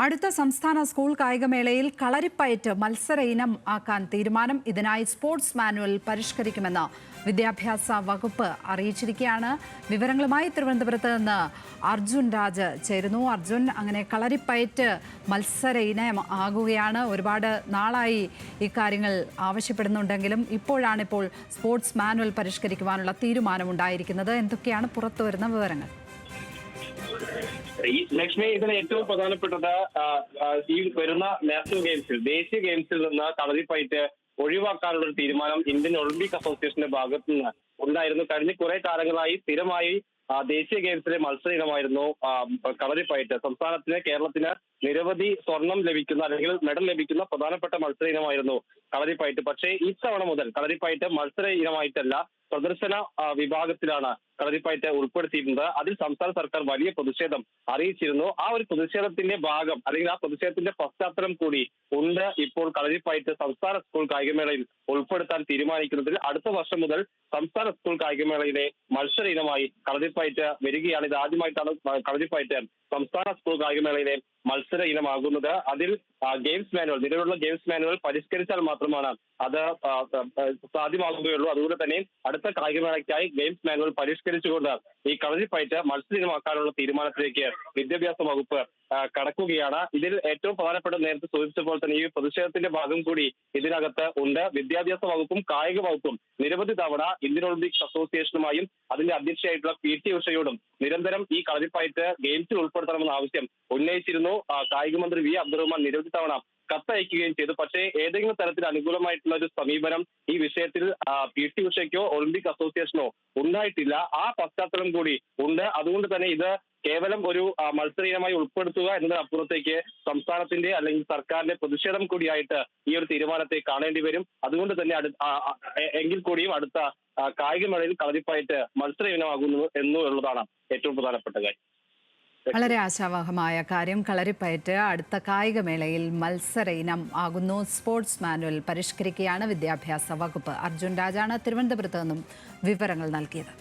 അടുത്ത സംസ്ഥാന സ്കൂൾ കായികമേളയിൽ കളരിപ്പയറ്റ് മത്സര ഇനം ആക്കാൻ തീരുമാനം. ഇതിനായി സ്പോർട്സ് മാനുവൽ പരിഷ്കരിക്കുമെന്ന് വിദ്യാഭ്യാസ വകുപ്പ് അറിയിച്ചിരിക്കുകയാണ്. വിവരങ്ങളുമായി തിരുവനന്തപുരത്ത് നിന്ന് അർജുൻ രാജ് ചേരുന്നു. അർജുൻ, അങ്ങനെ കളരിപ്പയറ്റ് മത്സര ഇനം ആകുകയാണ്. ഒരുപാട് നാളായി ഇക്കാര്യങ്ങൾ ആവശ്യപ്പെടുന്നുണ്ടെങ്കിലും ഇപ്പോഴാണിപ്പോൾ സ്പോർട്സ് മാനുവൽ പരിഷ്കരിക്കുവാനുള്ള തീരുമാനമുണ്ടായിരിക്കുന്നത്. എന്തൊക്കെയാണ് പുറത്തുവരുന്ന വിവരങ്ങൾ? ലക്ഷ്മി, ഇതിന് ഏറ്റവും പ്രധാനപ്പെട്ടത് ഈ വരുന്ന നാഷണൽ ഗെയിംസിൽ, ദേശീയ ഗെയിംസിൽ നിന്ന് കളരിപ്പയറ്റ് ഒഴിവാക്കാനുള്ള ഒരു തീരുമാനം ഇന്ത്യൻ ഒളിമ്പിക് അസോസിയേഷന്റെ ഭാഗത്തു നിന്ന് ഉണ്ടായിരുന്നു. കഴിഞ്ഞ കുറെ കാലങ്ങളായി സ്ഥിരമായി ദേശീയ ഗെയിംസിലെ മത്സര ഇനമായിരുന്നു കളരിപ്പയറ്റ്. സംസ്ഥാനത്തിന്, കേരളത്തിന് നിരവധി സ്വർണം ലഭിക്കുന്ന അല്ലെങ്കിൽ മെഡൽ ലഭിക്കുന്ന പ്രധാനപ്പെട്ട മത്സര ഇനമായിരുന്നു കളരിപ്പയറ്റ്. പക്ഷേ ഇത്തവണ മുതൽ കളരിപ്പയറ്റ് മത്സര ഇനമായിട്ടല്ല, പ്രദർശന വിഭാഗത്തിലാണ് കളരിപ്പയറ്റ് ഉൾപ്പെടുത്തിയിരുന്നത്. അതിൽ സംസ്ഥാന സർക്കാർ വലിയ പ്രതിഷേധം അറിയിച്ചിരുന്നു. ആ ഒരു പ്രതിഷേധത്തിന്റെ ഭാഗം അല്ലെങ്കിൽ ആ പ്രതിഷേധത്തിന്റെ പശ്ചാത്തലം കൂടി ഉണ്ട് ഇപ്പോൾ കളരിപ്പയറ്റ് സംസ്ഥാന സ്കൂൾ കായികമേളയിൽ ഉൾപ്പെടുത്താൻ തീരുമാനിക്കുന്നതിൽ. അടുത്ത വർഷം മുതൽ സംസ്ഥാന സ്കൂൾ കായികമേളയിലെ മത്സര ഇനമായി കളരിപ്പയറ്റ് വരികയാണ്. ഇത് ആദ്യമായിട്ടാണ് കളരിപ്പയറ്റ് സംസ്ഥാന സ്കൂൾ കായികമേളയിലെ മത്സര ഇനമാകുന്നത്. അതിൽ ഗെയിംസ് മാനുവൽ, നിലവിലുള്ള ഗെയിംസ് മാനുവൽ പരിഷ്കരിച്ചാൽ മാത്രമാണ് അത് സാധ്യമാകുകയുള്ളൂ. അതുകൊണ്ട് തന്നെ അടുത്ത കായികമേളയ്ക്കായി ഗെയിംസ് മാനുവൽ പരിഷ്കരിച്ചുകൊണ്ട് ഈ കളരിപ്പയറ്റ് മത്സര ഇനമാക്കാനുള്ള തീരുമാനത്തിലേക്ക് വിദ്യാഭ്യാസ വകുപ്പ് കടക്കുകയാണ്. ഇതിൽ ഏറ്റവും പ്രധാനപ്പെട്ട, നേരത്തെ സൂചിപ്പിച്ചപ്പോൾ തന്നെ, ഈ പ്രതിഷേധത്തിന്റെ ഭാഗം കൂടി ഇതിനകത്ത് ഉണ്ട്. വിദ്യാഭ്യാസ വകുപ്പും കായിക വകുപ്പും നിരവധി തവണ ഇന്ത്യൻ ഒളിമ്പിക്സ് അസോസിയേഷനുമായും അതിന്റെ അധ്യക്ഷയായിട്ടുള്ള PT ഉഷയോടും നിരന്തരം ഈ കളരിപ്പയറ്റ് ഗെയിംസിൽ ഉൾപ്പെടുത്തണമെന്ന ആവശ്യം ഉന്നയിച്ചിരുന്നു. കായിക മന്ത്രി V അബ്ദുറഹ്മാൻ നിരവധി തവണ കത്തയക്കുകയും ചെയ്തു. പക്ഷേ ഏതെങ്കിലും തരത്തിൽ അനുകൂലമായിട്ടുള്ള ഒരു സമീപനം ഈ വിഷയത്തിൽ PT ഉഷയ്ക്കോ ഒളിമ്പിക് അസോസിയേഷനോ ഉണ്ടായിട്ടില്ല. ആ പശ്ചാത്തലം കൂടി ഉണ്ട്. അതുകൊണ്ട് തന്നെ ഇത് കേവലം ഒരു മത്സര ഇനമായി ഉൾപ്പെടുത്തുക എന്നതിനപ്പുറത്തേക്ക് സംസ്ഥാനത്തിന്റെ അല്ലെങ്കിൽ സർക്കാരിന്റെ പ്രതിഷേധം കൂടിയായിട്ട് ഈ ഒരു തീരുമാനത്തെ കാണേണ്ടി വരും. അതുകൊണ്ട് തന്നെ എങ്കിൽ കൂടിയും അടുത്ത കായികമേളയിൽ കളരിപ്പയറ്റ് മത്സര ഇനമാകുന്നു എന്നുള്ളതാണ് ഏറ്റവും പ്രധാനപ്പെട്ട കാര്യം. വളരെ ആശാവഹമായ കാര്യം. കളരിപ്പയറ്റ് അടുത്ത കായികമേളയിൽ മത്സര ഇനം ആകുന്നു. സ്പോർട്സ് മാനുവൽ പരിഷ്കരിക്കുകയാണ് വിദ്യാഭ്യാസ വകുപ്പ്. അർജുൻ രാജാണ് തിരുവനന്തപുരത്ത് നിന്നും വിവരങ്ങൾ നൽകിയത്.